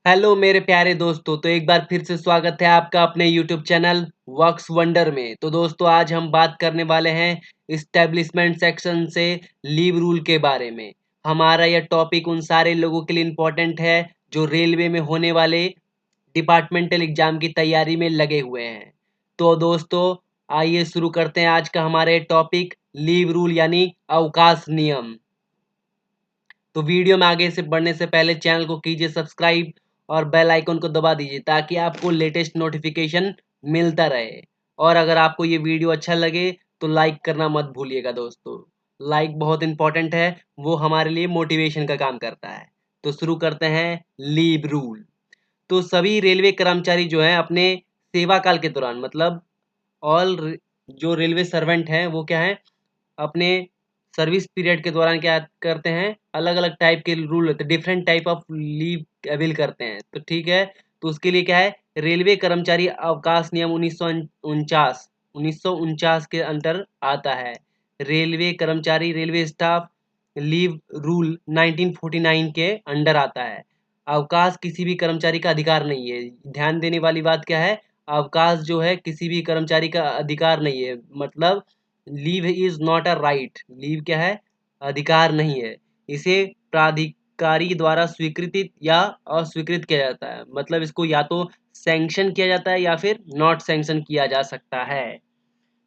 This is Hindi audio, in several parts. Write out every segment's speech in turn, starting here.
हेलो मेरे प्यारे दोस्तों। तो एक बार फिर से स्वागत है आपका अपने यूट्यूब चैनल वर्क्स वंडर में। तो दोस्तों आज हम बात करने वाले हैं इस्टेब्लिशमेंट सेक्शन से लीव रूल के बारे में। हमारा यह टॉपिक उन सारे लोगों के लिए इम्पोर्टेंट है जो रेलवे में होने वाले डिपार्टमेंटल एग्जाम की तैयारी में लगे हुए हैं। तो दोस्तों आइए शुरू करते हैं आज का हमारे टॉपिक लीव रूल यानी अवकाश नियम। तो वीडियो में आगे से बढ़ने से पहले चैनल को कीजिए सब्सक्राइब और बेल आइकन को दबा दीजिए ताकि आपको लेटेस्ट नोटिफिकेशन मिलता रहे। और अगर आपको ये वीडियो अच्छा लगे तो लाइक करना मत भूलिएगा दोस्तों। लाइक बहुत इंपॉर्टेंट है, वो हमारे लिए मोटिवेशन का काम करता है। तो शुरू करते हैं लीव रूल। तो सभी रेलवे कर्मचारी जो हैं अपने सेवा काल के दौरान मतलब ऑल जो रेलवे सर्वेंट हैं वो क्या है अपने सर्विस पीरियड के दौरान क्या करते हैं, अलग अलग टाइप के रूल होते हैं, different type of leave avail करते हैं। तो ठीक है, तो उसके लिए क्या है रेलवे कर्मचारी अवकाश नियम 1949 के अंदर आता है। रेलवे कर्मचारी रेलवे स्टाफ लीव रूल 1949 के अंडर आता है। अवकाश किसी भी कर्मचारी का अधिकार नहीं है। ध्यान देने वाली बात क्या है, अवकाश जो है किसी भी कर्मचारी का अधिकार नहीं है। मतलब leave is not a right, leave क्या है अधिकार नहीं है। इसे प्राधिकारी द्वारा स्वीकृत या अस्वीकृत किया जाता है। मतलब इसको या तो सैंक्शन किया जाता है या फिर नॉट सैंक्शन किया जा सकता है।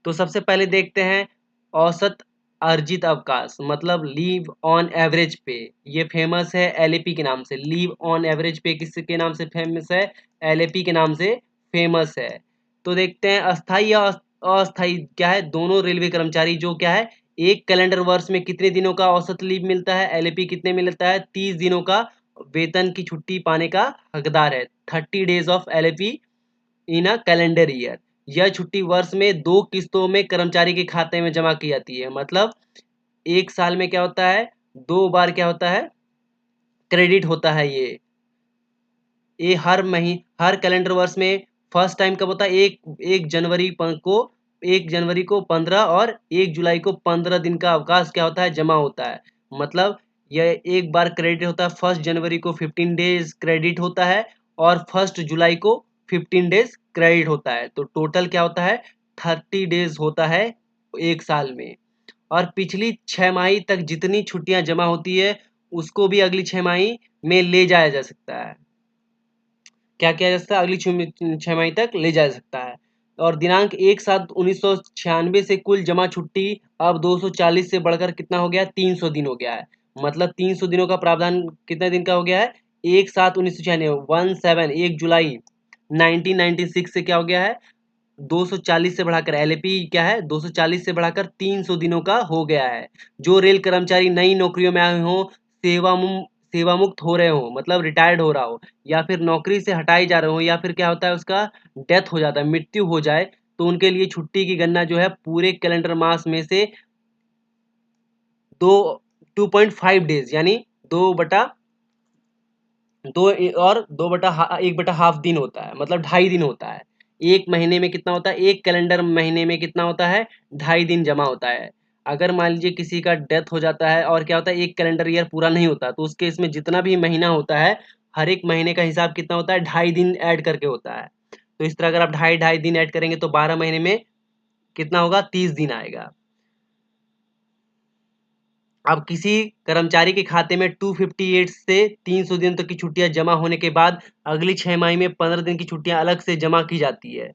तो सबसे पहले देखते हैं औसत अर्जित अवकाश मतलब लीव ऑन एवरेज पे। ये फेमस है एलएपी के नाम से। लीव ऑन एवरेज पे किसके नाम से फेमस है, एलएपी के नाम से फेमस है। तो देखते हैं अस्थाई या अस्थाई क्या है, दोनों रेलवे कर्मचारी जो क्या है एक कैलेंडर वर्ष में कितने दिनों का औसत लीव मिलता है, एलएपी कितने मिलता है 30 दिनों का वेतन की छुट्टी पाने का हकदार है। 30 days of LAP in a calendar year. यह छुट्टी वर्ष में 2 किस्तों में कर्मचारी के खाते में जमा की जाती है। मतलब एक साल में क्या होता है, 2 बार क्या होता है क्रेडिट होता है। ये हर कैलेंडर वर्ष में फर्स्ट टाइम कब होता है, एक जनवरी को 15 और 1 जुलाई को 15 दिन का अवकाश क्या होता है जमा होता है। मतलब यह एक बार क्रेडिट होता है, 1 जनवरी को 15 डेज क्रेडिट होता है और 1 जुलाई को 15 डेज क्रेडिट होता है। तो टोटल क्या होता है 30 डेज होता है एक साल में। और पिछली 6 माही तक जितनी छुट्टियां जमा होती है उसको भी अगली 6 माही में ले जाया जा सकता है। क्या किया जा सकता है, अगली 6 माही तक ले जा सकता है। और दिनांक 1/7/1996 से कुल जमा छुट्टी अब 240 से बढ़कर कितना हो गया 300 दिन हो गया है। मतलब 300 दिनों का प्रावधान कितने दिन का हो गया है 1/7/1996 1 जुलाई 1996 से क्या हो गया है 240 से बढ़ाकर एलएपी क्या है 240 से बढ़ाकर 300 दिनों का हो गया है। जो रेल कर्मचारी नई नौकरियों में आए हों, सेवा मुक्त हो रहे हो मतलब रिटायर्ड हो रहा हो या फिर नौकरी से हटाए जा रहे हो या फिर क्या होता है उसका डेथ हो जाता है, मृत्यु हो जाए, तो उनके लिए छुट्टी की गणना जो है पूरे कैलेंडर मास में से दो 2.5 डेज यानी दो बटा दो और 1/2 दिन होता है। मतलब 2.5 दिन होता है। एक महीने में कितना होता है, एक कैलेंडर महीने में कितना होता है 2.5 दिन जमा होता है। अगर मान लीजिए किसी का डेथ हो जाता है और क्या होता है एक कैलेंडर ईयर पूरा नहीं होता, तो उस केस में जितना भी महीना होता है हर एक महीने का हिसाब कितना होता है 2.5 दिन ऐड करके होता है। तो इस तरह अगर आप ढाई ढाई दिन ऐड करेंगे तो 12 महीने में कितना होगा 30 दिन आएगा। अब किसी कर्मचारी के खाते में 258 से 300 दिन तक की छुट्टियां जमा होने के बाद अगली 6 माही में 15 दिन की छुट्टियां अलग से जमा की जाती है।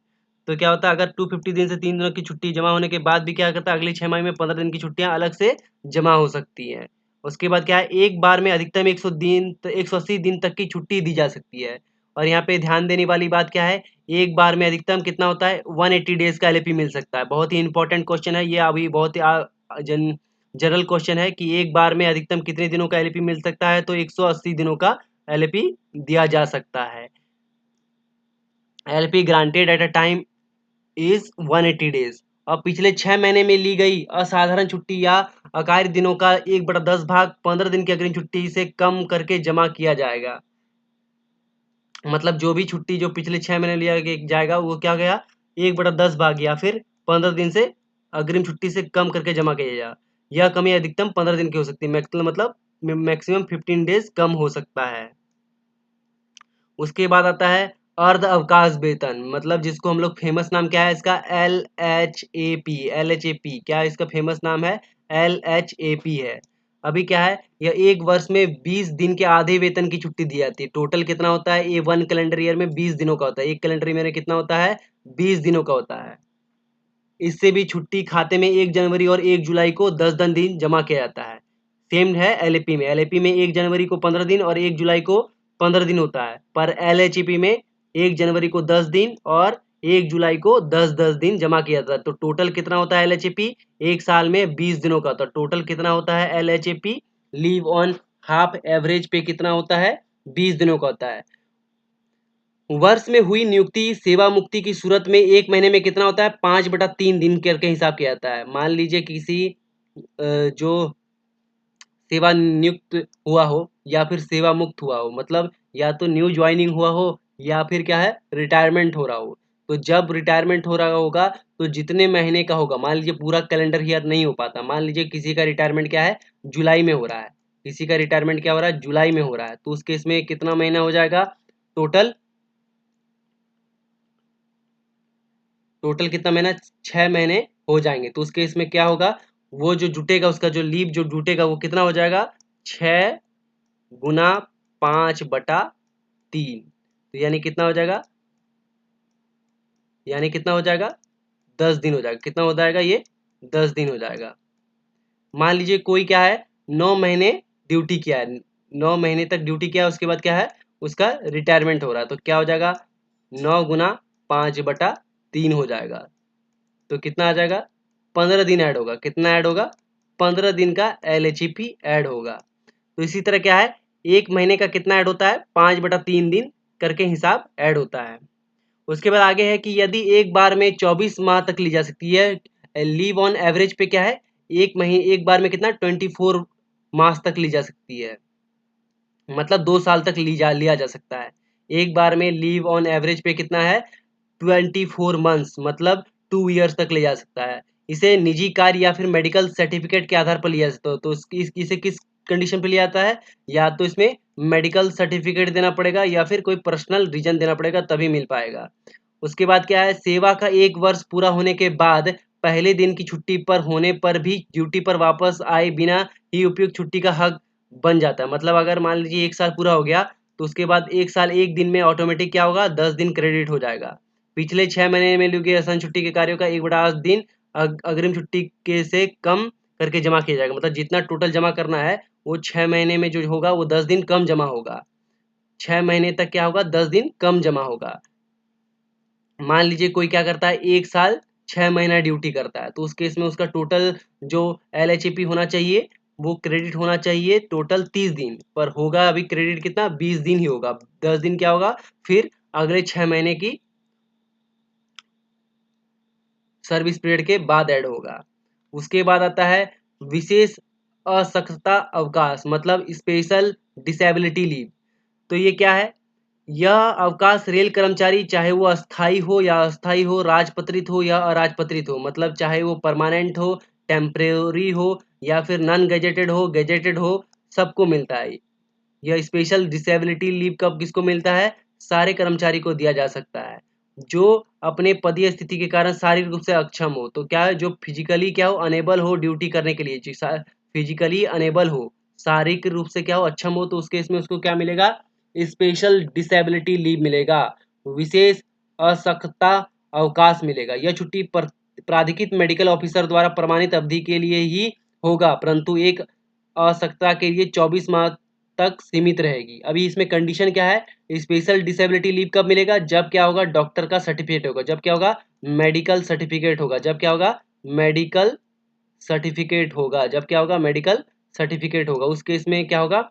तो क्या होता है अगर 250 दिन से 3 दिनों की छुट्टी जमा होने के बाद भी क्या करता है अगली 6 माही में 15 दिन की छुट्टियां अलग से जमा हो सकती हैं। उसके बाद क्या है एक बार में अधिकतम 180 दिन तक की छुट्टी दी जा सकती है। और यहाँ पे ध्यान देने वाली बात क्या है, एक बार में अधिकतम कितना होता है 180 डेज का एलएपी मिल सकता है। बहुत ही इंपॉर्टेंट क्वेश्चन है ये, अभी बहुत ही जनरल क्वेश्चन है कि एक बार में अधिकतम कितने दिनों का एलएपी मिल सकता है, तो 180 दिनों का एलएपी दिया जा सकता है। LAP granted at a time is 180 days. और पिछले 6 महीने में ली गई असाधारण छुट्टी या अकार्य दिनों का 1/10 भाग 15 दिन की अग्रिम छुट्टी से कम करके जमा किया जाएगा। मतलब जो भी छुट्टी जो पिछले 6 महीने लिया जाएगा वो क्या गया 1/10 भाग या फिर 15 दिन से अग्रिम छुट्टी से कम करके जमा किया जाएगा। यह कमी अधिकतम 15 दिन की हो सकती है, मतलब मैक्सिमम 15 डेज कम हो सकता है। उसके बाद आता है अर्ध अवकाश वेतन, मतलब जिसको हम लोग फेमस नाम क्या है इसका, LHAP। LHAP क्या है इसका फेमस नाम है, LHAP है। अभी क्या है, यह एक वर्ष में 20 दिन के आधे वेतन की छुट्टी दी जाती है। टोटल कितना होता है, ये 1 कैलेंडर ईयर में 20 दिनों का होता है। एक कैलेंडर ईयर में कितना होता है, 20 दिनों का होता है। इससे भी छुट्टी खाते में 1 जनवरी और 1 जुलाई को 10 दिन जमा किया जाता है। सेम है LAP में। LAP में 1 जनवरी को 15 दिन और 1 जुलाई को 15 दिन होता है, पर LHAP में 1 जनवरी को 10 दिन और 1 जुलाई को 10-10 दिन जमा किया जाता है। तो टोटल कितना होता है LHAP, एक साल में 20 दिनों का। तो टोटल कितना होता है LHAP, leave on half average पे कितना होता है, 20 दिनों का होता है। वर्ष में हुई नियुक्ति सेवा मुक्ति की सूरत में 1 महीने में कितना होता है, 5/3 दिन करके हिसाब किया जाता है। मान लीजिए किसी जो सेवा नियुक्त हुआ हो या फिर सेवा मुक्त हुआ हो, मतलब या तो न्यू ज्वाइनिंग हुआ हो या फिर क्या है, रिटायरमेंट हो रहा हो। तो जब रिटायरमेंट हो रहा होगा तो जितने महीने का होगा, मान लीजिए पूरा कैलेंडर ईयर नहीं हो पाता, मान लीजिए किसी का रिटायरमेंट क्या है, जुलाई में हो रहा है, किसी का रिटायरमेंट क्या हो रहा है, जुलाई में हो रहा है, तो उस केस में कितना महीना हो जाएगा, टोटल टोटल कितना महीना, 6 महीने हो जाएंगे। तो उस केस में क्या होगा, वो जो जुटेगा उसका जो लीव जो जुटेगा वो कितना हो जाएगा, 6 × 5/3। तो यानी कितना हो जाएगा, यानी कितना हो जाएगा, 10 दिन हो जाएगा। कितना हो जाएगा ये, 10 दिन हो जाएगा। मान लीजिए कोई क्या है, 9 महीने ड्यूटी किया है, 9 महीने तक ड्यूटी किया है, उसके बाद क्या है, उसका रिटायरमेंट हो रहा है, तो क्या हो जाएगा, 9 × 5/3 हो जाएगा। तो कितना आ जाएगा, 15 दिन ऐड होगा। कितना ऐड होगा, 15 दिन का LHAP ऐड होगा। तो इसी तरह क्या है, एक महीने का कितना ऐड होता है, 5/3 दिन करके हिसाब ऐड होता है। उसके बाद आगे है कि यदि एक बार में 24 माह तक ली जा सकती है, लीव ऑन एवरेज पे क्या है, एक बार में कितना, 24 माह तक ली जा सकती है, मतलब 2 साल तक लिया जा सकता है। एक बार में लीव ऑन एवरेज पे कितना है, 24 मंथ्स, मतलब 2 ईयर्स तक ले जा सकता है। इसे निजी कार्य या फिर मेडिकल सर्टिफिकेट के आधार पर लिया जा सकता है। तो इसे किस कंडीशन पे लिया जाता है, या तो इसमें मेडिकल सर्टिफिकेट देना पड़ेगा या फिर कोई पर्सनल रीजन देना पड़ेगा, तभी मिल पाएगा। उसके बाद क्या है, सेवा का 1 वर्ष पूरा होने के बाद पहले दिन की छुट्टी पर होने पर भी ड्यूटी पर वापस आए बिना ही उपयुक्त छुट्टी का हक बन जाता है। मतलब अगर मान लीजिए 1 साल पूरा हो गया तो उसके बाद 1 साल 1 दिन में ऑटोमेटिक क्या होगा, 10 दिन क्रेडिट हो जाएगा। पिछले 6 महीने में लिए गए आसान छुट्टी के कार्यों का 1/8 दिन अग्रिम छुट्टी के से कम करके जमा किया जाएगा। मतलब जितना टोटल जमा करना है वो 6 महीने में जो होगा वो 10 दिन कम जमा होगा। 6 महीने तक क्या होगा, 10 दिन कम जमा होगा। मान लीजिए कोई क्या करता है, 1 साल 6 महीना ड्यूटी करता है, तो उस केस में उसका टोटल जो LHAP होना चाहिए वो क्रेडिट होना चाहिए टोटल 30 दिन, पर होगा अभी क्रेडिट कितना, 20 दिन ही होगा। 10 दिन क्या होगा, फिर अगले 6 महीने की सर्विस पीरियड के बाद ऐड होगा। उसके बाद आता है विशेष असक्तता अवकाश, मतलब स्पेशल डिसेबिलिटी लीव। तो ये क्या है, यह अवकाश रेल कर्मचारी चाहे वो अस्थाई हो या अस्थाई हो, राजपत्रित हो या अराजपत्रित हो, मतलब चाहे वो परमानेंट हो, टेम्परेरी हो या फिर नॉन गेजेटेड हो, गेजेटेड हो, सबको मिलता है। यह स्पेशल डिसेबिलिटी लीव कब किसको मिलता है, सारे कर्मचारी को दिया जा सकता है जो अपने पदीय स्थिति के कारण शारीरिक रूप से अक्षम हो। तो क्या है, जो फिजिकली क्या हो, अनेबल हो ड्यूटी करने के लिए, फिजिकली अनेबल हो, शारीरिक रूप से क्या हो, अक्षम हो, तो उस केस में उसको क्या मिलेगा, स्पेशल डिसेबिलिटी लीव मिलेगा, विशेष असक्तता अवकाश मिलेगा। यह छुट्टी प्राधिकृत मेडिकल ऑफिसर द्वारा प्रमाणित अवधि के लिए ही होगा, परंतु एक असक्तता के लिए 24 माह तक सीमित रहेगी। अभी इसमें कंडीशन क्या है, स्पेशल डिसेबिलिटी लीव कब मिलेगा, जब क्या होगा, डॉक्टर का सर्टिफिकेट होगा, जब क्या होगा, मेडिकल सर्टिफिकेट होगा, जब क्या होगा, मेडिकल सर्टिफिकेट होगा, जब क्या होगा, मेडिकल सर्टिफिकेट होगा। उस केस में क्या होगा,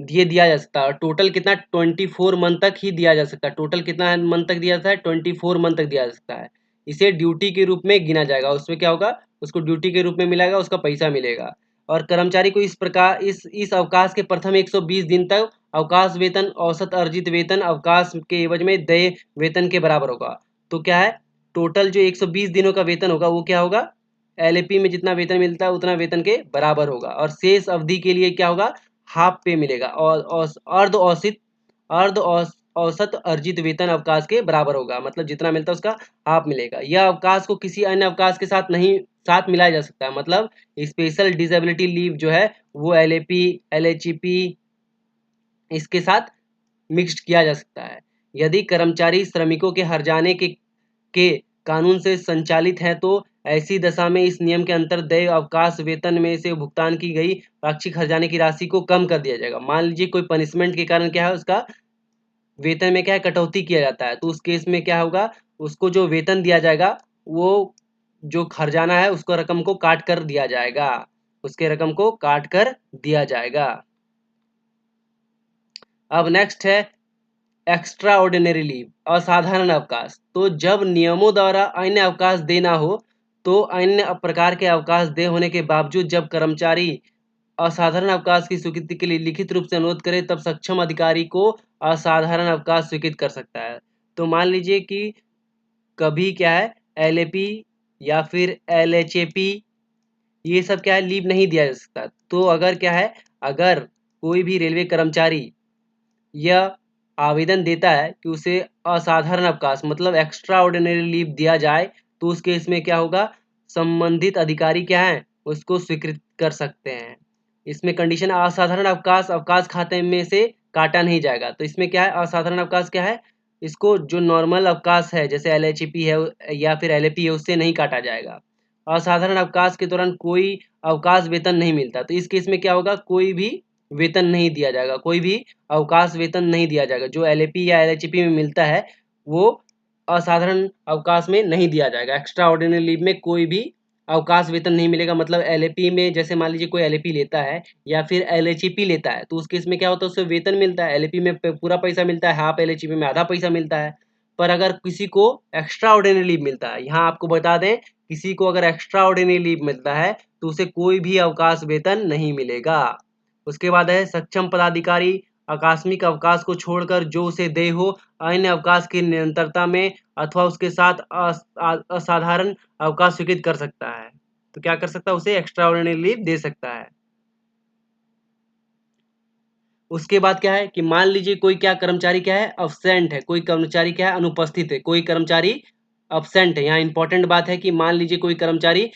ये दिया जा सकता है। टोटल कितना, 24 मंथ तक ही दिया जा सकता है। टोटल कितना मंथ तक दिया जाता है, 24 मंथ तक दिया जा सकता है। इसे ड्यूटी के रूप में गिना जाएगा, उसमें क्या होगा, उसको ड्यूटी के रूप में मिलेगा, उसका पैसा मिलेगा। और कर्मचारी को इस प्रकार इस अवकाश के प्रथम 120 दिन तक अवकाश वेतन औसत अर्जित वेतन अवकाश के एवज में देय वेतन के बराबर होगा। तो क्या है, टोटल जो 120 दिनों का वेतन होगा वो क्या होगा, LAP में जितना वेतन मिलता है उतना वेतन के बराबर होगा। और शेष अवधि के लिए क्या होगा, हाफ पे मिलेगा। और अर्ध औसत अर्ध औसत अर्जित वेतन अवकाश के बराबर होगा, मतलब जितना मिलता है उसका हाफ मिलेगा। यह अवकाश को किसी अन्य अवकाश के साथ नहीं साथ मिलाया जा सकता है, मतलब स्पेशल डिसेबिलिटी लीव जो है वो LAP LHEP इसके साथ मिक्स्ड किया जा सकता है। यदि कर्मचारी श्रमिकों के हर्जाने के कानून से संचालित हैं तो ऐसी दशा में इस नियम के अंतर्देय अवकाश वेतन में से भुगतान की गई पाक्षिक हर्जाने की राशि को कम कर दिया जाएगा। मान लीजिए कोई पनिशमेंट के कारण क्या है, उसका वेतन में क्या है कटौती किया जाता है, तो उस केस में क्या होगा, उसको जो वेतन दिया जाएगा वो जो खर्जाना है उसको रकम को काट कर दिया जाएगा, उसके रकम को काट कर दिया जाएगा। अब नेक्स्ट है एक्स्ट्रा ऑर्डिनरी लीव, असाधारण अवकाश। तो जब नियमों द्वारा अन्य अवकाश देना हो तो अन्य प्रकार के अवकाश दे होने के बावजूद जब कर्मचारी असाधारण अवकाश की स्वीकृति के लिए लिखित रूप से अनुरोध करे तब सक्षम अधिकारी को असाधारण अवकाश स्वीकृत कर सकता है। तो मान लीजिए कि कभी क्या है LAP या फिर LHAP ये सब क्या है लीव नहीं दिया जा सकता। तो अगर क्या है, अगर कोई भी रेलवे कर्मचारी यह आवेदन देता है कि उसे असाधारण अवकाश मतलब एक्स्ट्रा ऑर्डिनरी लीव दिया जाए तो उस केस में क्या होगा, संबंधित अधिकारी क्या है उसको स्वीकृत कर सकते हैं। इसमें कंडीशन असाधारण अवकाश अवकाश खाते में से काटा नहीं जाएगा। तो इसमें क्या है, असाधारण अवकाश क्या है, इसको जो नॉर्मल अवकाश है जैसे LHEP है या फिर LAP है उससे नहीं काटा जाएगा। असाधारण अवकाश के दौरान कोई अवकाश वेतन नहीं मिलता, तो इस केस में क्या होगा, कोई भी वेतन नहीं दिया जाएगा, कोई भी अवकाश वेतन नहीं दिया जाएगा। जो LAP या LHEP में मिलता है वो असाधारण अवकाश में नहीं दिया जाएगा। एक्स्ट्रा ऑर्डिनरी लीव में कोई भी अवकाश वेतन नहीं मिलेगा। मतलब LAP में जैसे मान लीजिए कोई LAP लेता है या फिर LHEP लेता है तो उस केस में क्या होता है, उससे वेतन मिलता है। LAP में पूरा पैसा मिलता है, हाफ LHEP में आधा पैसा मिलता है। पर अगर किसी को एक्स्ट्रा ऑर्डिनरी लीव मिलता है, यहाँ आपको बता दें, किसी को अगर एक्स्ट्रा ऑर्डिनरी लीव मिलता है तो उसे कोई भी अवकाश वेतन नहीं मिलेगा। उसके बाद है सक्षम पदाधिकारी आकस्मिक अवकाश को छोड़कर जो उसे देय हो अन्य अवकाश की निरंतरता में अथवा उसके साथ असाधारण अवकाश स्वीकृत कर सकता है। तो क्या कर सकता है, उसे एक्स्ट्रा ऑर्डिनरी लीव दे सकता है। उसके बाद क्या है कि मान लीजिए कोई क्या कर्मचारी क्या है अब्सेंट है, कोई कर्मचारी क्या है अनुपस्थित है, कोई कर्मचारी अब्सेंट है। यहाँ इंपॉर्टेंट बात है कि मान लीजिए कोई कर्मचारी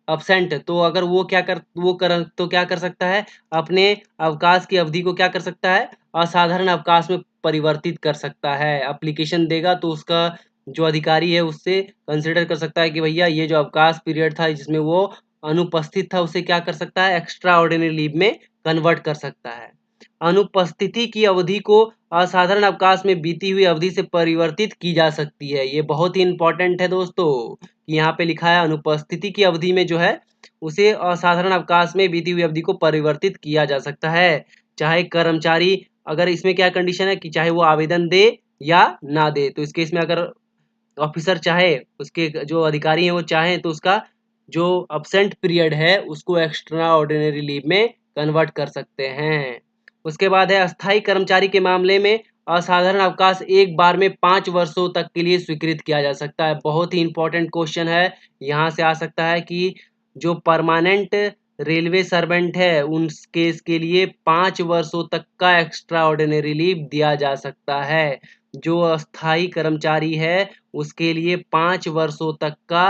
अब्सेंट है तो अगर वो क्या कर सकता है, अपने अवकाश की अवधि को क्या कर सकता है, असाधारण अवकाश में परिवर्तित कर सकता है। एप्लीकेशन देगा तो उसका जो अधिकारी है उससे कंसिडर कर सकता है कि भैया ये जो अवकाश पीरियड था जिसमें वो अनुपस्थित था उसे क्या कर सकता है, एक्स्ट्रा ऑर्डिनरी लीव में कन्वर्ट कर सकता है। अनुपस्थिति की अवधि को असाधारण अवकाश में बीती हुई अवधि से परिवर्तित की जा सकती है। ये बहुत ही इंपॉर्टेंट है दोस्तों, यहाँ पे लिखा है अनुपस्थिति की अवधि में जो है उसे असाधारण अवकाश में बीती हुई अवधि को परिवर्तित किया जा सकता है। चाहे कर्मचारी, अगर इसमें क्या कंडीशन है कि चाहे वो आवेदन दे या ना दे, तो इस केस में अगर ऑफिसर चाहे, उसके जो अधिकारी हैं वो चाहें तो उसका जो अब्सेंट पीरियड है उसको एक्स्ट्रा ऑर्डिनरी लीव में कन्वर्ट कर सकते हैं। उसके बाद है अस्थायी कर्मचारी के मामले में असाधारण अवकाश एक बार में 5 वर्षों तक के लिए स्वीकृत किया जा सकता है। बहुत ही इंपॉर्टेंट क्वेश्चन है, यहाँ से आ सकता है कि जो परमानेंट रेलवे सर्वेंट है उन केस के लिए 5 वर्षों तक का एक्स्ट्रा ऑर्डिनरी लीव दिया जा सकता है। जो अस्थायी कर्मचारी है उसके लिए 5 वर्षों तक का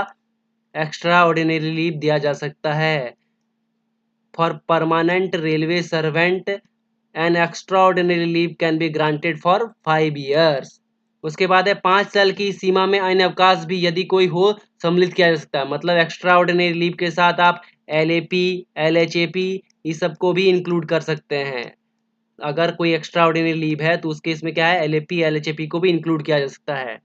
एक्स्ट्रा ऑर्डिनरी लीव दिया जा सकता है। For permanent railway servant an extra ordinary leave can be granted for 5 years. उसके बाद है 5 साल की सीमा में अन्य अवकाश भी यदि कोई हो सम्मिलित किया जा सकता है। मतलब एक्स्ट्रा ऑर्डिनरी लीव के साथ आप LAP LHAP इस सब को भी इंक्लूड कर सकते हैं। अगर कोई एक्स्ट्रा ऑर्डिनरी लीव है तो उस केस में क्या है, LAP LHAP को भी इंक्लूड किया जा सकता है।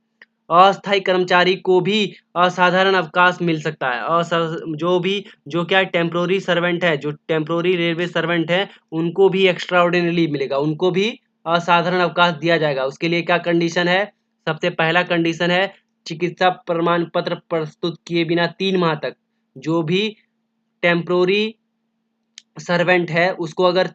अस्थायी कर्मचारी को भी असाधारण अवकाश मिल सकता है। जो क्या टेम्पोररी सर्वेंट है, जो टेम्पोररी रेलवे सर्वेंट है उनको भी एक्स्ट्रा ऑर्डिनरी लीव मिलेगा, उनको भी असाधारण अवकाश दिया जाएगा। उसके लिए क्या कंडीशन है, सबसे पहला कंडीशन है चिकित्सा प्रमाण पत्र प्रस्तुत किए बिना 3 माह तक जो भी टेम्पोररी सर्वेंट है उसको अगर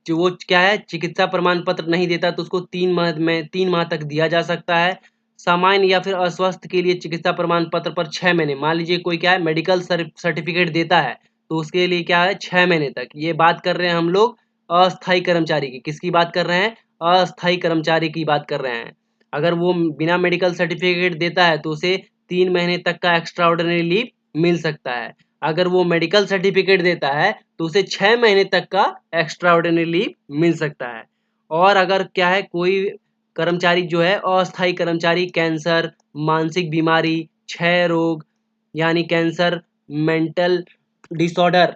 जो वो क्या है चिकित्सा प्रमाण पत्र नहीं देता तो उसको 3 माह तक दिया जा सकता है। सामान्य या फिर अस्वस्थ के लिए चिकित्सा प्रमाण पत्र पर 6 महीने, मान लीजिए कोई क्या है मेडिकल सर्टिफिकेट देता है तो उसके लिए क्या है 6 महीने तक। ये बात कर रहे हैं हम लोग अस्थायी कर्मचारी की, किसकी बात कर रहे हैं, अस्थायी कर्मचारी की बात कर रहे हैं। अगर वो बिना मेडिकल सर्टिफिकेट देता है तो उसे 3 महीने तक का एक्स्ट्रा ऑर्डिनरी लीव मिल सकता है। अगर वो मेडिकल सर्टिफिकेट देता है तो उसे 6 महीने तक का एक्स्ट्रा ऑर्डिनरी लीव मिल सकता है। और अगर क्या है, कोई कर्मचारी जो है अस्थायी कर्मचारी कैंसर, मानसिक बीमारी, क्षय रोग यानी कैंसर, मेंटल डिसऑर्डर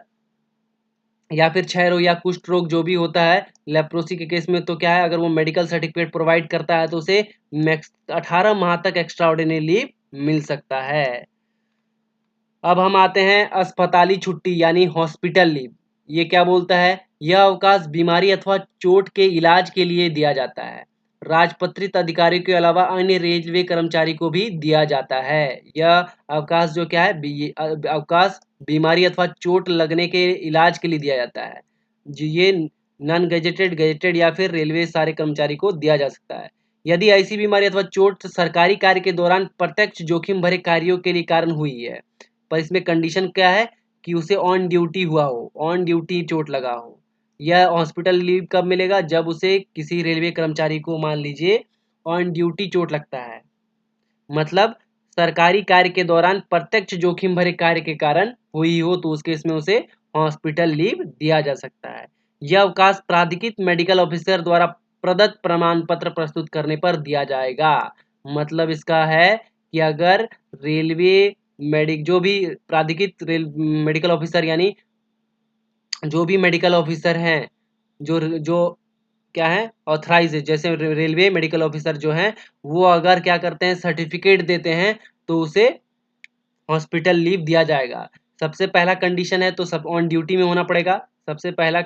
या फिर क्षय रोग या कुष्ठ रोग जो भी होता है, लेप्रोसी के केस में तो क्या है, अगर वो मेडिकल सर्टिफिकेट प्रोवाइड करता है तो उसे मैक्स 18 माह तक एक्स्ट्रा ऑर्डिनरी लीव मिल सकता है। अब हम आते हैं अस्पताली छुट्टी यानी हॉस्पिटल लीव। ये क्या बोलता है? यह अवकाश बीमारी अथवा चोट के इलाज के लिए दिया जाता है। राजपत्रित अधिकारियों के अलावा अन्य रेलवे कर्मचारी को भी दिया जाता है। यह अवकाश जो क्या है, अवकाश बीमारी अथवा चोट लगने के इलाज के लिए दिया जाता है। ये नॉन गेजेटेड, गेजेटेड या फिर रेलवे सारे कर्मचारी को दिया जा सकता है। यदि ऐसी बीमारी अथवा चोट सरकारी कार्य के दौरान प्रत्यक्ष जोखिम भरे कार्यों के लिए कारण हुई है, पर इसमें कंडीशन क्या है कि उसे ऑन ड्यूटी हुआ हो, ऑन ड्यूटी चोट लगा हो। यह हॉस्पिटल लीव कब मिलेगा? जब उसे किसी रेलवे कर्मचारी को मान लीजिए ऑन ड्यूटी चोट लगता है, मतलब सरकारी कार्य के दौरान प्रत्यक्ष जोखिम भरे कार्य के कारण हुई हो तो उस केस में उसे हॉस्पिटल लीव दिया जा सकता है। यह अवकाश प्राधिकृत मेडिकल ऑफिसर द्वारा प्रदत्त प्रमाण पत्र प्रस्तुत करने पर दिया जाएगा। मतलब इसका है कि अगर रेलवे जो भी प्राधिकृत मेडिकल ऑफिसर यानी जो भी मेडिकल ऑफिसर हैं, जो जो क्या है, ऑथराइज है, जैसे रेलवे मेडिकल ऑफिसर जो हैं, वो अगर क्या करते हैं, सर्टिफिकेट देते हैं तो उसे हॉस्पिटल लीव दिया जाएगा। सबसे पहला कंडीशन है तो सब ऑन ड्यूटी में होना पड़ेगा। सबसे पहला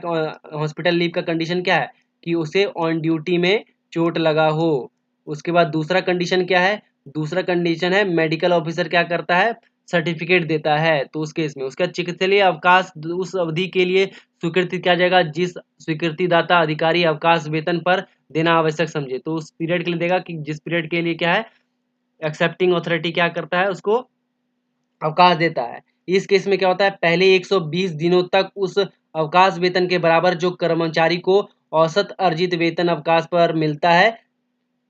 हॉस्पिटल लीव का कंडीशन क्या है कि उसे ऑन ड्यूटी में चोट लगा हो। उसके बाद दूसरा कंडीशन क्या है? दूसरा कंडीशन है मेडिकल ऑफिसर क्या करता है, सर्टिफिकेट देता है, तो उस केस में उसका चिकित्सकीय अवकाश उस अवधि के लिए स्वीकृति किया जाएगा जिस स्वीकृति दाता अधिकारी अवकाश वेतन पर देना आवश्यक समझे। तो उस पीरियड के लिए देगा कि जिस पीरियड के लिए क्या है, एक्सेप्टिंग अथॉरिटी क्या करता है, उसको अवकाश देता है। इस केस में क्या होता है, पहले 120 दिनों तक उस अवकाश वेतन के बराबर जो कर्मचारी को औसत अर्जित वेतन अवकाश पर मिलता है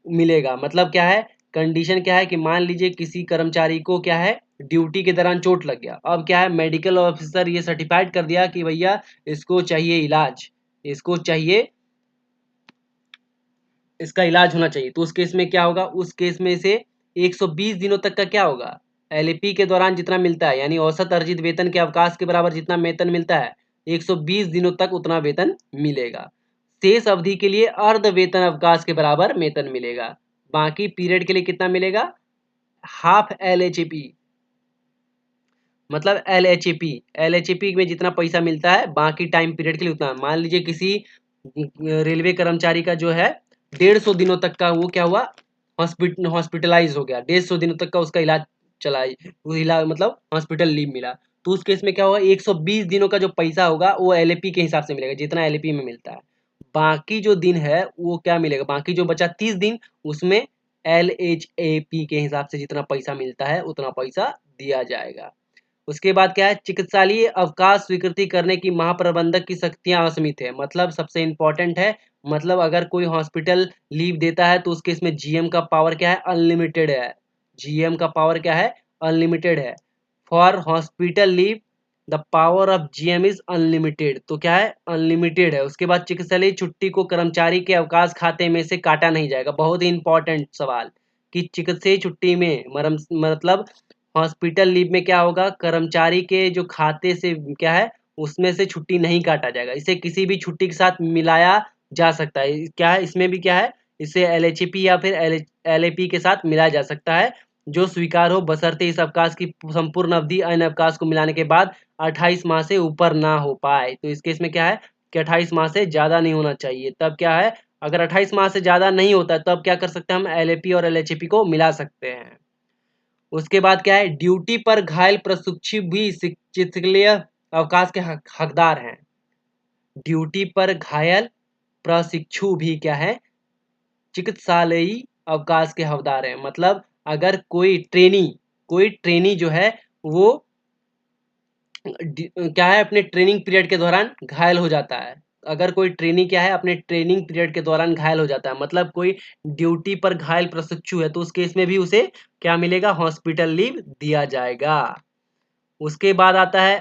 मिलेगा। मतलब क्या है, कंडीशन क्या है कि मान लीजिए किसी कर्मचारी को क्या है, ड्यूटी के दौरान चोट लग गया। अब क्या है, मेडिकल ऑफिसर ये सर्टिफाइड कर दिया कि भैया इसको चाहिए इलाज, इसको चाहिए, इसका इलाज होना चाहिए। तो उस केस में क्या होगा, उस केस में से 120 दिनों तक का क्या होगा, एलएपी के दौरान जितना मिलता है यानी औसत अर्जित वेतन के अवकाश के बराबर जितना वेतन मिलता है, 120 दिनों तक उतना वेतन मिलेगा। शेष अवधि के लिए अर्ध वेतन अवकाश के बराबर वेतन मिलेगा। बाकी पीरियड के लिए कितना मिलेगा, हाफ एलएचपी। मतलब एलएचपी में जितना पैसा मिलता है बाकी टाइम पीरियड के लिए उतना। मान लीजिए किसी रेलवे कर्मचारी का जो है 150 दिनों तक का वो क्या हुआ, हॉस्पिटलाइज हो गया, 150 दिनों तक का उसका इलाज चला, वो इलाज मतलब हॉस्पिटल लीव मिला। तो उस केस में क्या होगा, 120 दिनों का जो पैसा होगा वो एलएपी के हिसाब से मिलेगा, जितना एलएपी में मिलता है। बाकी जो दिन है वो क्या मिलेगा, बाकी जो बचा 30 दिन उसमें एलएचएपी के हिसाब से जितना पैसा मिलता है उतना पैसा दिया जाएगा। उसके बाद क्या है, चिकित्सालय अवकाश स्वीकृति करने की महाप्रबंधक की शक्तियां असीमित है। मतलब सबसे इंपॉर्टेंट है, मतलब अगर कोई हॉस्पिटल लीव देता है तो उसके इसमें जीएम का पावर क्या है, अनलिमिटेड है। जीएम का पावर क्या है, अनलिमिटेड है। For hospital leave the power of GM is unlimited. तो क्या है, अनलिमिटेड है। उसके बाद चिकित्सालय छुट्टी को कर्मचारी के अवकाश खाते में से काटा नहीं जाएगा। बहुत ही इंपॉर्टेंट सवाल कि चिकित्सीय छुट्टी में मतलब हॉस्पिटल लीव में क्या होगा, कर्मचारी के जो खाते से क्या है उसमें से छुट्टी नहीं काटा जाएगा। इसे किसी भी छुट्टी के साथ मिलाया जा सकता है। क्या है, इसमें भी क्या है, इसे एलएचपी या फिर एलएपी के साथ मिलाया जा सकता है जो स्वीकार हो, बशर्ते इस अवकाश की संपूर्ण अवधि अन्य अवकाश को मिलाने के बाद 28 माह से ऊपर ना हो पाए। तो इस केस में क्या है कि 28 माह से ज्यादा नहीं होना चाहिए। तब क्या है, अगर 28 माह से ज्यादा नहीं होता तब क्या कर सकते हैं, हम एलएपी और एलएचपी को मिला सकते हैं। उसके बाद क्या है, ड्यूटी पर घायल प्रशिक्षु भी चिकित्सकीय अवकाश के हकदार हैं। ड्यूटी पर घायल प्रशिक्षु भी क्या है, चिकित्सालयी अवकाश के हकदार हैं। मतलब अगर कोई ट्रेनी जो है वो क्या है, अपने ट्रेनिंग पीरियड के दौरान घायल हो जाता है, अगर कोई ट्रेनी क्या है अपने ट्रेनिंग पीरियड के दौरान घायल हो जाता है, मतलब कोई ड्यूटी पर घायल प्रशिक्षु है, तो उस केस में भी उसे क्या मिलेगा, हॉस्पिटल लीव दिया जाएगा। उसके बाद आता है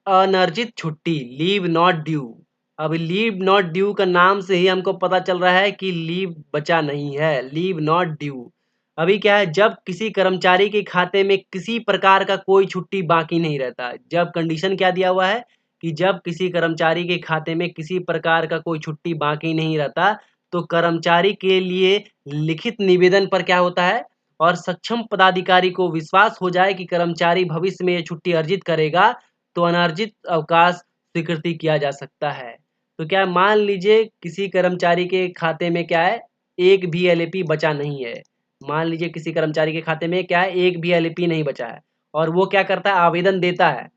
अनर्जित छुट्टी, लीव नॉट ड्यू। अब लीव नॉट ड्यू का नाम से ही हमको पता चल रहा है कि लीव बचा नहीं है, लीव नॉट ड्यू। अभी क्या है, जब किसी कर्मचारी के खाते में किसी प्रकार का कोई छुट्टी बाकी नहीं रहता, जब कंडीशन क्या दिया हुआ है कि जब किसी कर्मचारी के खाते में किसी प्रकार का कोई छुट्टी बाकी नहीं रहता, तो कर्मचारी के लिए लिखित निवेदन पर क्या होता है, और सक्षम पदाधिकारी को विश्वास हो जाए कि कर्मचारी भविष्य में ये छुट्टी अर्जित करेगा, तो अनार्जित अवकाश स्वीकृति किया जा सकता है। तो क्या है, मान लीजिए किसी कर्मचारी के खाते में क्या है, एक भी एलएपी बचा नहीं है। मान लीजिए किसी कर्मचारी के खाते में क्या है, एक भी एलएपी नहीं बचा है, और वो क्या करता है, आवेदन देता है।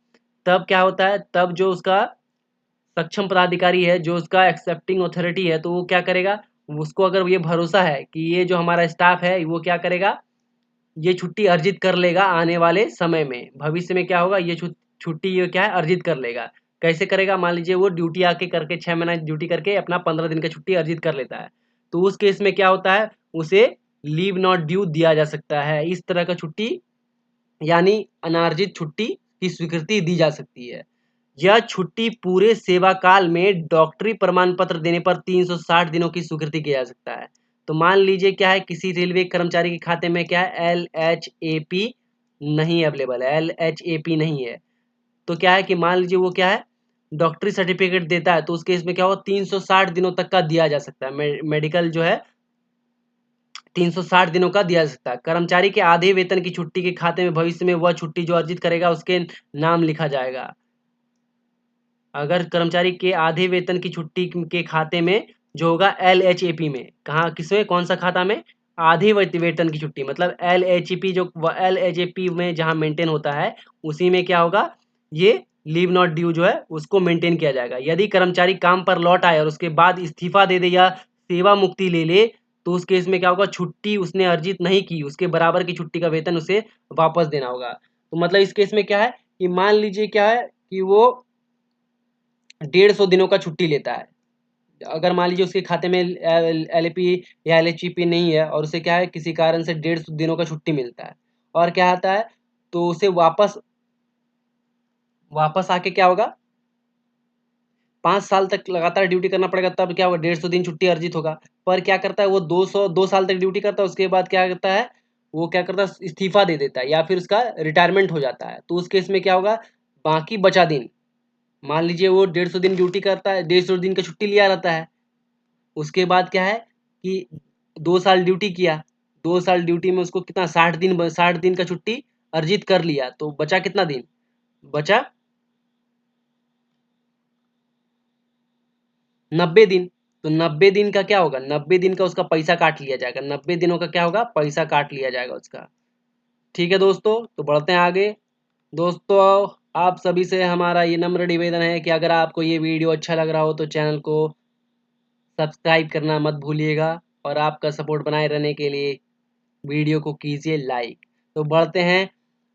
तब क्या होता है, तब जो उसका सक्षम पदाधिकारी है, जो उसका एक्सेप्टिंग अथॉरिटी है, तो वो क्या करेगा, उसको अगर ये भरोसा है कि ये जो हमारा स्टाफ है वो क्या करेगा, ये छुट्टी अर्जित कर लेगा आने वाले समय में, भविष्य में क्या होगा, ये छुट्टी ये क्या है अर्जित कर लेगा। कैसे करेगा, मान लीजिए वो ड्यूटी आके करके 6 महीना ड्यूटी करके अपना 15 दिन का छुट्टी अर्जित कर लेता है, तो उस केस में क्या होता है, उसे लीव नॉट ड्यू दिया जा सकता है। इस तरह का छुट्टी यानी अनार्जित छुट्टी की स्वीकृति दी जा सकती है। यह छुट्टी पूरे सेवा काल में डॉक्टरी प्रमाण पत्र देने पर 360 दिनों की स्वीकृति किया जा सकता है। तो मान लीजिए क्या है, किसी रेलवे कर्मचारी के खाते में क्या है, LHAP नहीं अवेलेबल है, LHAP नहीं है, तो क्या है कि मान लीजिए वो क्या है, डॉक्टरी सर्टिफिकेट देता है, तो उसके इसमें क्या होगा, 360 दिनों तक का दिया जा सकता है। मेडिकल जो है 360 दिनों का दिया जा सकता है। कर्मचारी के आधे वेतन की छुट्टी के खाते में भविष्य में वह छुट्टी जो अर्जित करेगा उसके नाम लिखा जाएगा। अगर कर्मचारी के आधे वेतन की छुट्टी के खाते में जो होगा LHAP में, कहाँ किसमें, कौन सा खाता में, आधे वेतन की छुट्टी, मतलब LHAP जो LHAP में जहाँ मेंटेन होता है उसी में क्या होगा, ये लीव नॉट ड्यू जो है उसको मेंटेन किया जाएगा। यदि कर्मचारी काम पर लौट आए और उसके बाद इस्तीफा दे दे या सेवा मुक्ति ले ले, तो उस केस में क्या होगा, छुट्टी उसने अर्जित नहीं की, उसके बराबर की छुट्टी का वेतन उसे वापस देना होगा। तो मतलब इस केस में क्या है कि मान लीजिए क्या है कि वो 150 दिनों का छुट्टी लेता है। अगर मान लीजिए उसके खाते में LAP या LHEP नहीं है और उसे क्या है किसी कारण से 150 दिनों का छुट्टी मिलता है, और क्या आता है, तो उसे वापस वापस आके क्या होगा, 5 साल तक लगातार ड्यूटी करना पड़ेगा, तब क्या होगा, 150 दिन छुट्टी अर्जित होगा। पर क्या करता है वो 2 साल तक ड्यूटी करता है, उसके बाद क्या करता है, वो क्या करता है, इस्तीफा दे देता है या फिर उसका रिटायरमेंट हो जाता है। तो उस केस में क्या होगा, बाकी बचा दिन, मान लीजिए वो 150 दिन ड्यूटी करता है, 150 दिन का छुट्टी लिया रहता है, उसके बाद क्या है कि 2 साल ड्यूटी किया, 2 साल ड्यूटी में उसको कितना, 60 दिन का छुट्टी अर्जित कर लिया, तो बचा कितना दिन, बचा 90 दिन। तो 90 दिन का क्या होगा, 90 दिन का उसका पैसा काट लिया जाएगा, 90 दिनों का क्या होगा, पैसा काट लिया जाएगा उसका। ठीक है दोस्तों, तो बढ़ते हैं आगे। दोस्तों, आप सभी से हमारा ये नम्र निवेदन है कि अगर आपको ये वीडियो अच्छा लग रहा हो तो चैनल को सब्सक्राइब करना मत भूलिएगा, और आपका सपोर्ट बनाए रहने के लिए वीडियो को कीजिए लाइक। तो बढ़ते हैं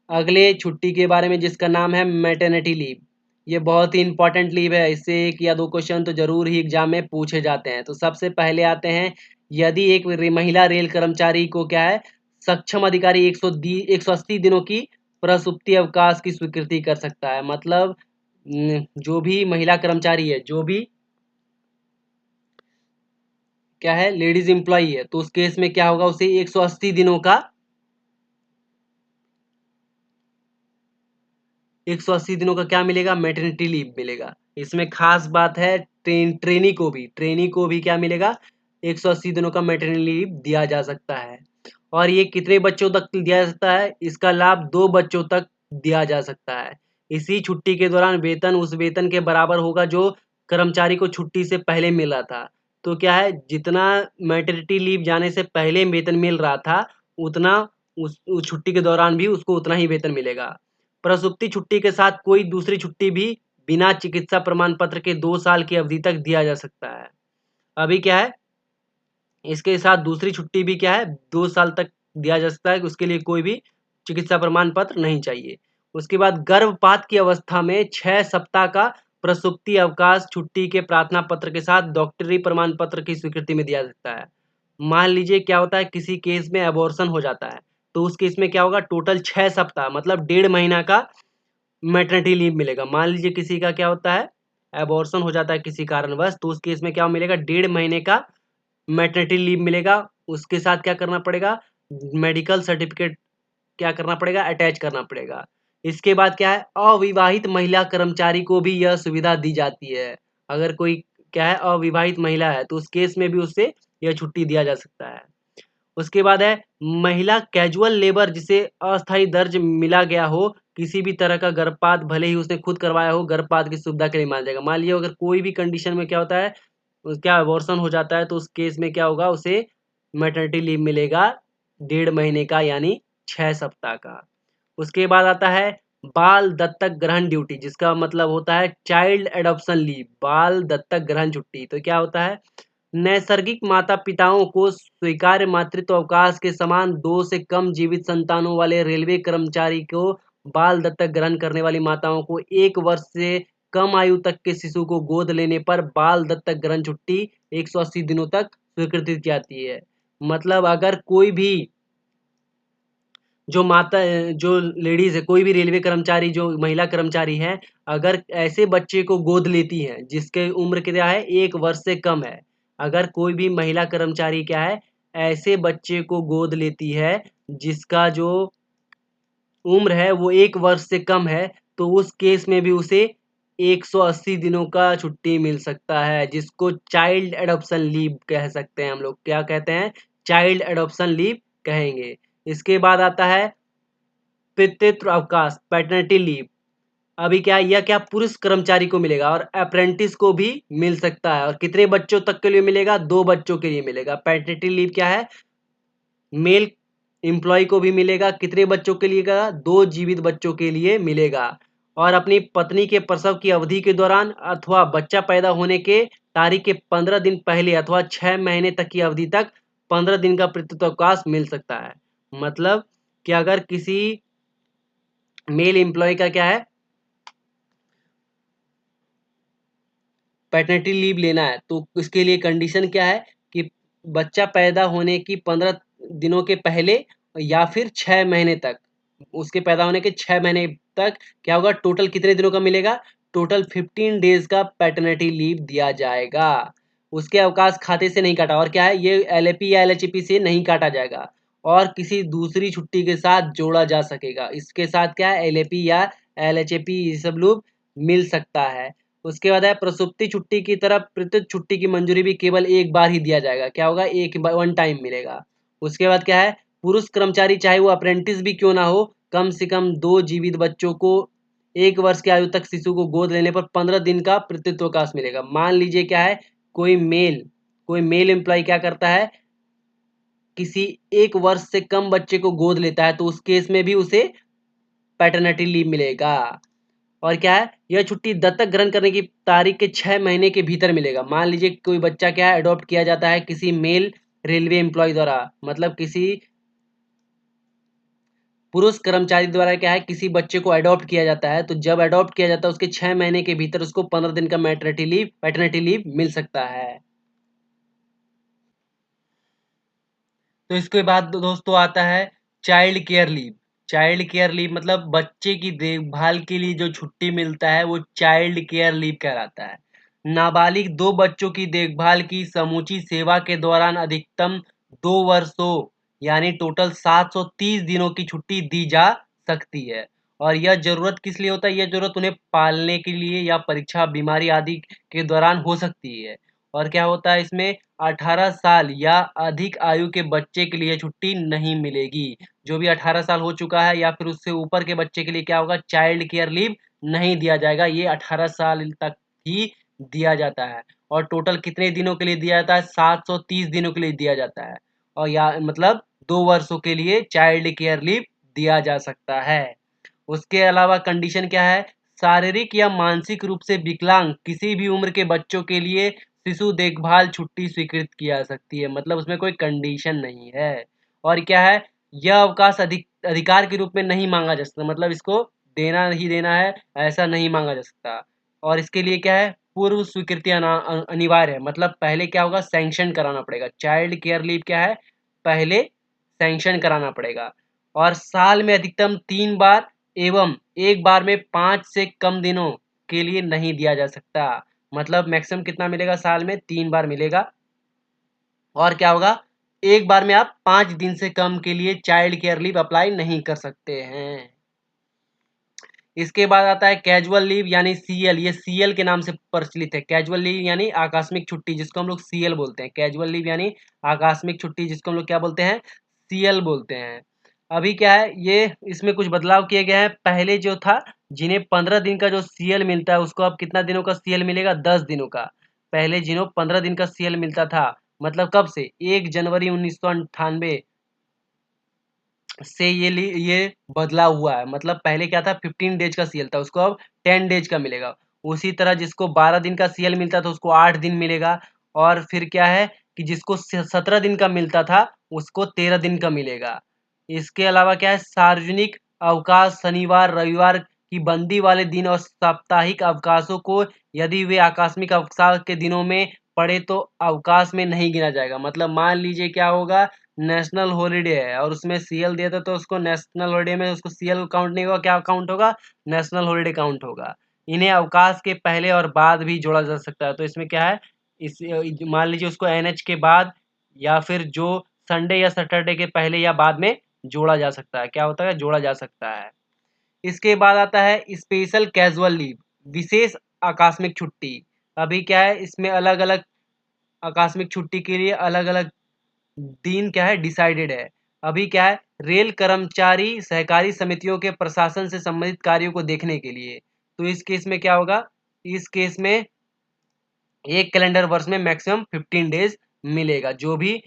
अगले छुट्टी के बारे में, जिसका नाम है मैटरनिटी लीव। ये बहुत ही इंपॉर्टेंट लीव है, इससे 1 या 2 क्वेश्चन तो जरूर ही एग्जाम में पूछे जाते हैं। तो सबसे पहले आते हैं, यदि एक महिला रेल कर्मचारी को क्या है, सक्षम अधिकारी 180 दिनों की प्रसूति अवकाश की स्वीकृति कर सकता है। मतलब जो भी महिला कर्मचारी है, जो भी क्या है लेडीज एम्प्लॉई है, तो उस केस में क्या होगा, उसे 180 दिनों का 180 दिनों का क्या मिलेगा, मैटरनिटी लीव मिलेगा। इसमें खास बात है, ट्रेनी को भी क्या मिलेगा, 180 दिनों का मैटरनिटी लीव दिया जा सकता है। और ये कितने बच्चों तक दिया जा सकता है, इसका लाभ 2 बच्चों तक दिया जा सकता है। इसी छुट्टी के दौरान वेतन उस वेतन के बराबर होगा जो कर्मचारी को छुट्टी से पहले मिला था। तो क्या है, जितना मैटरनिटी लीव जाने से पहले वेतन मिल रहा था, उतना उस छुट्टी के दौरान भी उसको उतना ही वेतन मिलेगा। प्रसूति छुट्टी के साथ कोई दूसरी छुट्टी भी बिना चिकित्सा प्रमाण पत्र के 2 साल की अवधि तक दिया जा सकता है। अभी क्या है, इसके साथ दूसरी छुट्टी भी क्या है, 2 साल तक दिया जा सकता है, उसके लिए कोई भी चिकित्सा प्रमाण पत्र नहीं चाहिए। उसके बाद गर्भपात की अवस्था में 6 सप्ताह का प्रसूति अवकाश छुट्टी के प्रार्थना पत्र के साथ डॉक्टरी प्रमाण पत्र की स्वीकृति में दिया सकता है। मान लीजिए क्या होता है, किसी केस में अबॉर्शन हो जाता है, तो उस केस में क्या होगा, टोटल 6 सप्ताह मतलब 1.5 महीना का मैटरनिटी लीव मिलेगा। मान लीजिए किसी का क्या होता है, अबॉर्शन हो जाता है किसी कारणवश, तो उस केस में क्या मिलेगा, 1.5 महीने का मैटरनिटी लीव मिलेगा। उसके साथ क्या करना पड़ेगा, मेडिकल सर्टिफिकेट क्या करना पड़ेगा, अटैच करना पड़ेगा। इसके बाद क्या है, अविवाहित महिला कर्मचारी को भी यह सुविधा दी जाती है। अगर कोई क्या है, अविवाहित महिला है, तो उस केस में भी उससे यह छुट्टी दिया जा सकता है। उसके बाद है महिला कैजुअल लेबर, जिसे अस्थायी दर्ज मिला गया हो, किसी भी तरह का गर्भपात भले ही उसने खुद करवाया हो, गर्भपात की सुविधा के लिए माना जाएगा। मान लीजिए अगर कोई भी कंडीशन में क्या होता है, क्या अबॉर्शन हो जाता है, तो उस केस में क्या होगा, उसे मैटरनिटी लीव मिलेगा 1.5 महीने का, यानी 6 सप्ताह का। उसके बाद आता है बाल दत्तक ग्रहण ड्यूटी, जिसका मतलब होता है चाइल्ड एडॉप्शन लीव, बाल दत्तक ग्रहण छुट्टी। तो क्या होता है, नैसर्गिक माता-पिताओं को स्वीकार्य मातृत्व अवकाश के समान 2 से कम जीवित संतानों वाले रेलवे कर्मचारी को बाल दत्तक ग्रहण करने वाली माताओं को 1 वर्ष से कम आयु तक के शिशु को गोद लेने पर बाल दत्तक ग्रहण छुट्टी 180 दिनों तक स्वीकृति की जाती है। मतलब अगर कोई भी जो लेडीज़ है, कोई भी रेलवे कर्मचारी, जो महिला कर्मचारी है, अगर ऐसे बच्चे को गोद लेती हैं जिसके उम्र क्या है, 1 वर्ष से कम है। अगर कोई भी महिला कर्मचारी क्या है, ऐसे बच्चे को गोद लेती है जिसका जो उम्र है वो 1 वर्ष से कम है, तो उस केस में भी उसे 180 दिनों का छुट्टी मिल सकता है, जिसको चाइल्ड एडॉप्शन लीव कह सकते हैं हम लोग। क्या कहते हैं, चाइल्ड एडॉप्शन लीव कहेंगे। इसके बाद आता है पितृत्व अवकाश, पैटर्निटी लीव। अभी क्या है, यह क्या पुरुष कर्मचारी को मिलेगा और अप्रेंटिस को भी मिल सकता है। और कितने बच्चों तक के लिए मिलेगा, 2 बच्चों के लिए मिलेगा। पैटर्निटी लीव क्या है, मेल एम्प्लॉय को भी मिलेगा, कितने बच्चों के लिए मिलेगा, 2 जीवित बच्चों के लिए मिलेगा। और अपनी पत्नी के प्रसव की अवधि के दौरान अथवा बच्चा पैदा होने के तारीख के 15 दिन पहले अथवा 6 महीने तक की अवधि तक 15 दिन का पितृत्व अवकाश मिल सकता है। मतलब कि अगर किसी मेल एम्प्लॉय का क्या है, पैटर्निटी लीव लेना है, तो उसके लिए कंडीशन क्या है कि बच्चा पैदा होने की 15 दिनों के पहले या फिर 6 महीने तक, उसके पैदा होने के 6 महीने तक क्या होगा, टोटल कितने दिनों का मिलेगा, टोटल 15 डेज का पैटर्निटी लीव दिया जाएगा। उसके अवकाश खाते से नहीं काटा, और क्या है, ये एलएपी या एलएचपी से नहीं काटा जाएगा और किसी दूसरी छुट्टी के साथ जोड़ा जा सकेगा। इसके साथ क्या है, एलएपी या एलएचपी ये सब लोग मिल सकता है। उसके बाद है प्रसूति छुट्टी की तरफ प्रत्येक छुट्टी की मंजूरी भी केवल एक बार ही दिया जाएगा। क्या होगा, एक वन टाइम मिलेगा। उसके बाद क्या है, पुरुष कर्मचारी चाहे वो अप्रेंटिस भी क्यों ना हो, कम से कम 2 जीवित बच्चों को 1 वर्ष की आयु तक शिशु को गोद लेने पर 15 दिन का पितृत्व अवकाश मिलेगा। मान लीजिए क्या है, कोई मेल एम्प्लॉय क्या करता है, किसी 1 वर्ष से कम बच्चे को गोद लेता है, तो उस केस में भी उसे पैटर्निटी लीव मिलेगा। और क्या है, यह छुट्टी दत्तक ग्रहण करने की तारीख के 6 महीने के भीतर मिलेगा। मान लीजिए कोई बच्चा क्या है, अडॉप्ट किया जाता है किसी मेल रेलवे एम्प्लॉय द्वारा, मतलब किसी पुरुष कर्मचारी द्वारा क्या है, किसी बच्चे को अडॉप्ट किया जाता है, तो जब अडॉप्ट किया जाता है उसके 6 महीने के भीतर उसको 15 दिन का पैटर्निटी लीव मिल सकता है। तो इसके बाद दोस्तों आता है child care leave. Child care leave मतलब बच्चे की देखभाल के लिए जो छुट्टी मिलता है वो चाइल्ड केयर लीव कहलाता है। नाबालिग 2 बच्चों की देखभाल की समूची सेवा के दौरान अधिकतम 2 वर्षों यानी टोटल 730 दिनों की छुट्टी दी जा सकती है। और यह जरूरत किस लिए होता है, यह जरूरत उन्हें पालने के लिए या परीक्षा बीमारी आदि के दौरान हो सकती है। और क्या होता है इसमें, 18 साल या अधिक आयु के बच्चे के लिए छुट्टी नहीं मिलेगी। जो भी 18 साल हो चुका है या फिर उससे ऊपर के बच्चे के लिए क्या होगा, चाइल्ड केयर लीव नहीं दिया जाएगा। ये 18 साल तक ही दिया जाता है। और टोटल कितने दिनों के लिए दिया जाता है, 730 दिनों के लिए दिया जाता है। और या मतलब 2 वर्षों के लिए चाइल्ड केयर लीव दिया जा सकता है। उसके अलावा कंडीशन क्या है, शारीरिक या मानसिक रूप से विकलांग किसी भी उम्र के बच्चों के लिए शिशु देखभाल छुट्टी स्वीकृत की जा सकती है। मतलब उसमें कोई कंडीशन नहीं है। और क्या है, यह अवकाश अधिकार के रूप में नहीं मांगा जा सकता, मतलब इसको देना ही देना है ऐसा नहीं मांगा जा सकता। और इसके लिए क्या है, पूर्व स्वीकृति अनिवार्य है। मतलब पहले क्या होगा, सैंक्शन कराना पड़ेगा। चाइल्ड केयर लीव क्या है, पहले सैंक्शन कराना पड़ेगा। और साल में अधिकतम 3 बार एवं एक बार में 5 से कम दिनों के लिए नहीं दिया जा सकता। मतलब मैक्सिमम कितना मिलेगा, साल में 3 बार मिलेगा। और क्या होगा, एक बार में आप 5 दिन से कम के लिए चाइल्ड केयर लीव अप्लाई नहीं कर सकते हैं। इसके बाद आता है कैजुअल लीव यानी सीएल। ये सीएल के नाम से प्रचलित है। कैजुअल लीव यानी आकस्मिक छुट्टी, जिसको हम लोग सीएल बोलते हैं। कैजुअल लीव यानी आकस्मिक छुट्टी, जिसको हम लोग क्या बोलते हैं, सीएल बोलते हैं। अभी क्या है, ये इसमें कुछ बदलाव किए गए हैं। पहले जो था, जिन्हें 15 दिन का जो सीएल मिलता है, उसको अब कितना दिनों का सीएल मिलेगा, 10 दिनों का। पहले जिन्हों 15 दिन का सीएल मिलता था, मतलब कब से, 1 जनवरी 1998 से ये बदलाव हुआ है। मतलब पहले क्या था, 15 डेज का सीएल था, उसको अब 10 डेज का मिलेगा। उसी तरह जिसको 12 दिन का सीएल मिलता था, उसको 8 दिन मिलेगा। और फिर क्या है कि जिसको 17 दिन का मिलता था, उसको 13 दिन का मिलेगा। इसके अलावा क्या है, सार्वजनिक अवकाश, शनिवार रविवार की बंदी वाले दिन और साप्ताहिक अवकाशों को यदि वे आकस्मिक अवकाश के दिनों में पड़े तो अवकाश में नहीं गिना जाएगा। मतलब मान लीजिए क्या होगा, नेशनल हॉलीडे है और उसमें सीएल दिया था, तो उसको नेशनल हॉलीडे में उसको सीएल काउंट नहीं होगा, क्या काउंट होगा, नेशनल हॉलीडे काउंट होगा। इन्हें अवकाश के पहले और बाद भी जोड़ा जा सकता है। तो इसमें क्या है, इस मान लीजिए उसको एनएच के बाद या फिर जो संडे या सैटरडे के पहले या बाद में जोड़ा जा सकता है। क्या होता है, जोड़ा जा सकता है। इसके बाद आता है स्पेशल कैजुअल लीव, विशेष आकस्मिक छुट्टी। अभी क्या है, इसमें अलग अलग आकस्मिक छुट्टी के लिए अलग अलग दिन क्या है, डिसाइडेड है। अभी क्या है, रेल कर्मचारी सहकारी समितियों के प्रशासन से संबंधित कार्यों को देखने के लिए। तो इस केस में क्या होगा, इस केस में एक कैलेंडर वर्ष में मैक्सिमम 15 डेज मिलेगा। जो भी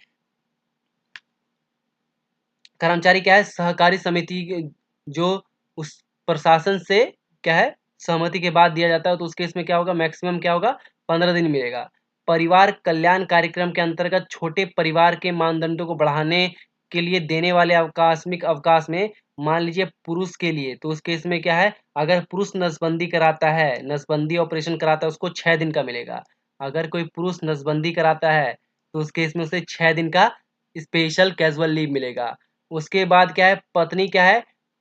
कर्मचारी क्या है, सहकारी समिति जो उस प्रशासन से क्या है, सहमति के बाद दिया जाता है, तो उस केस में क्या होगा, मैक्सिमम क्या होगा, 15 दिन मिलेगा। परिवार कल्याण कार्यक्रम के अंतर्गत छोटे परिवार के मानदंडों को बढ़ाने के लिए देने वाले आकस्मिक अवकाश में, मान लीजिए पुरुष के लिए, तो उस केस में क्या है, अगर पुरुष नसबंदी कराता है, नसबंदी ऑपरेशन कराता है, उसको 6 दिन का मिलेगा। अगर कोई पुरुष नसबंदी कराता है, तो उस केस में उसे 6 दिन का स्पेशल कैजुअल लीव मिलेगा। उसके बाद क्या है, पत्नी क्या है,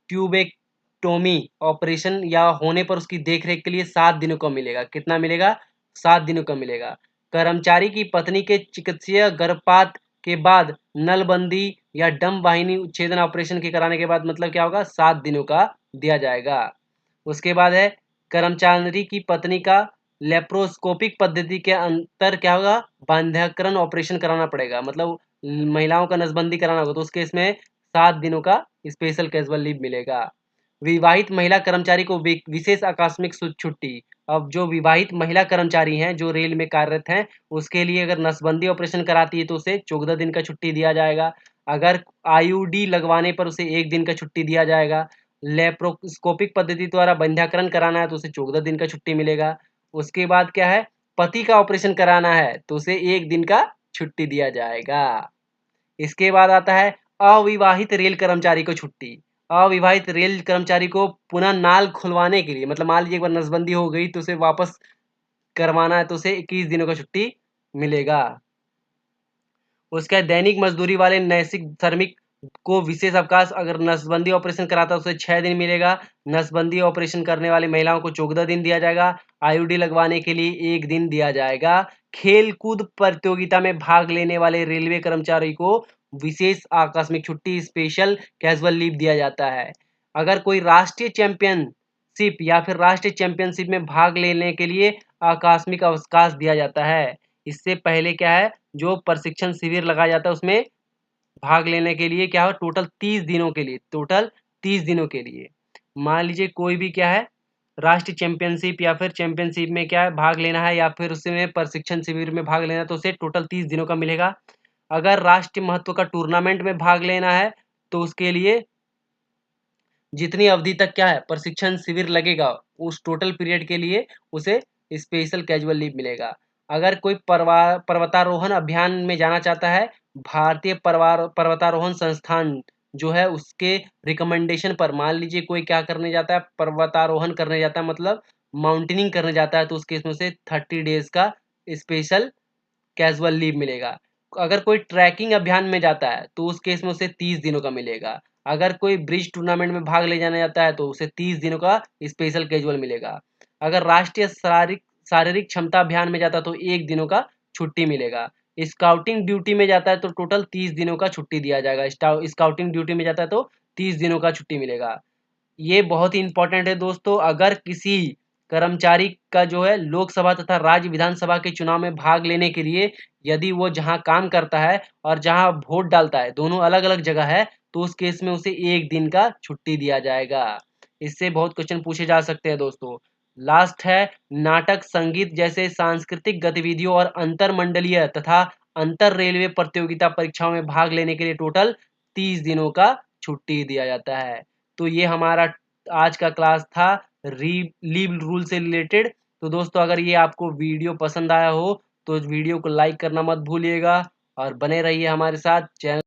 ट्यूबेक्टोमी ऑपरेशन या होने पर उसकी देखरेख के लिए 7 दिनों का मिलेगा। कितना मिलेगा, 7 दिनों का मिलेगा। कर्मचारी की पत्नी के चिकित्सीय गर्भपात के बाद नलबंदी या डंब वाहिनी उच्छेदन ऑपरेशन के कराने के बाद, मतलब क्या होगा, 7 दिनों का दिया जाएगा। उसके बाद है, कर्मचारी की पत्नी का लेप्रोस्कोपिक पद्धति के अंतर क्या होगा, बांध्यकरण ऑपरेशन कराना पड़ेगा। मतलब महिलाओं का नसबंदी कराना होगा, तो उसके इसमें 7 दिनों का स्पेशल कैजुअल लीव मिलेगा। विवाहित महिला कर्मचारी को विशेष आकस्मिक छुट्टी। अब जो विवाहित महिला कर्मचारी हैं, जो रेल में कार्यरत हैं, उसके लिए अगर नसबंदी ऑपरेशन कराती है, तो उसे 14 दिन का छुट्टी दिया जाएगा। अगर आईयूडी लगवाने पर उसे 1 दिन का छुट्टी दिया जाएगा। लेप्रोस्कोपिक पद्धति द्वारा बंध्याकरण कराना है, तो उसे 14 दिन का छुट्टी मिलेगा। उसके बाद क्या है, पति का ऑपरेशन कराना है, तो उसे 1 दिन का छुट्टी दिया जाएगा। इसके बाद आता है अविवाहित रेल कर्मचारी को छुट्टी। अविवाहित रेल कर्मचारी को पुनः नाल खुलवाने के लिए, मतलब मान लीजिए एक बार नसबंदी हो गई, तो उसे वापस करवाना है, तो उसे 21 दिनों का छुट्टी मिलेगा। उसके बाद दैनिक मजदूरी वाले नैतिक श्रमिक को विशेष अवकाश, अगर नसबंदी ऑपरेशन कराता है, उसे 6 दिन मिलेगा। नसबंदी ऑपरेशन करने वाली महिलाओं को 14 दिन दिया जाएगा। आईयूडी लगवाने के लिए 1 दिन दिया जाएगा। खेल कूद प्रतियोगिता में भाग लेने वाले रेलवे कर्मचारी को विशेष आकस्मिक छुट्टी, स्पेशल कैजुअल लीव दिया जाता है। अगर कोई राष्ट्रीय चैंपियनशिप या फिर राष्ट्रीय चैंपियनशिप में भाग लेने के लिए आकस्मिक अवकाश दिया जाता है। इससे पहले क्या है, जो प्रशिक्षण शिविर लगाया जाता है, उसमें भाग लेने के लिए क्या हो, टोटल 30 दिनों के लिए, टोटल 30 दिनों के लिए मान लीजिए कोई भी क्या है, राष्ट्रीय चैंपियनशिप या फिर चैंपियनशिप में क्या है, भाग लेना है, या फिर उसमें प्रशिक्षण शिविर में भाग लेना है, तो उसे टोटल 30 दिनों का मिलेगा। अगर राष्ट्रीय महत्व का टूर्नामेंट में भाग लेना है, तो उसके लिए जितनी अवधि तक क्या है, प्रशिक्षण शिविर लगेगा, उस टोटल पीरियड के लिए उसे स्पेशल कैजुअल लीव मिलेगा। अगर कोई पर्वतारोहण अभियान में जाना चाहता है, भारतीय पर्वतारोहण संस्थान जो है, उसके रिकमेंडेशन पर, मान लीजिए कोई क्या करने जाता है, पर्वतारोहण करने जाता है, मतलब माउंटेनिंग करने जाता है तो उस केस में उसे 30 डेज का स्पेशल कैजुअल लीव मिलेगा। अगर कोई ट्रैकिंग अभियान में जाता है तो उस केस में उसे 30 दिनों का मिलेगा। अगर कोई ब्रिज टूर्नामेंट में भाग ले जाने जाता है तो उसे 30 दिनों का स्पेशल कैजुअल मिलेगा। अगर राष्ट्रीय शारीरिक शारीरिक क्षमता अभियान में जाता है तो 1 दिनों का छुट्टी मिलेगा। स्काउटिंग ड्यूटी में जाता है तो टोटल 30 दिनों का छुट्टी दिया जाएगा। स्काउटिंग ड्यूटी में जाता है तो 30 दिनों का छुट्टी मिलेगा। ये बहुत ही इंपॉर्टेंट है दोस्तों। अगर किसी कर्मचारी का जो है लोकसभा तथा राज्य विधानसभा के चुनाव में भाग लेने के लिए यदि वो जहां काम करता है और जहां वोट डालता है दोनों अलग अलग जगह है तो उस केस में उसे 1 दिन का छुट्टी दिया जाएगा। इससे बहुत क्वेश्चन पूछे जा सकते हैं दोस्तों। लास्ट है, नाटक, संगीत जैसे सांस्कृतिक गतिविधियों और अंतर मंडलीय तथा अंतर रेलवे प्रतियोगिता परीक्षाओं में भाग लेने के लिए टोटल 30 दिनों का छुट्टी दिया जाता है। तो ये हमारा आज का क्लास था लीव रूल से रिलेटेड। तो दोस्तों अगर ये आपको वीडियो पसंद आया हो तो इस वीडियो को लाइक करना मत भूलिएगा और बने रहिए हमारे साथ। चैनल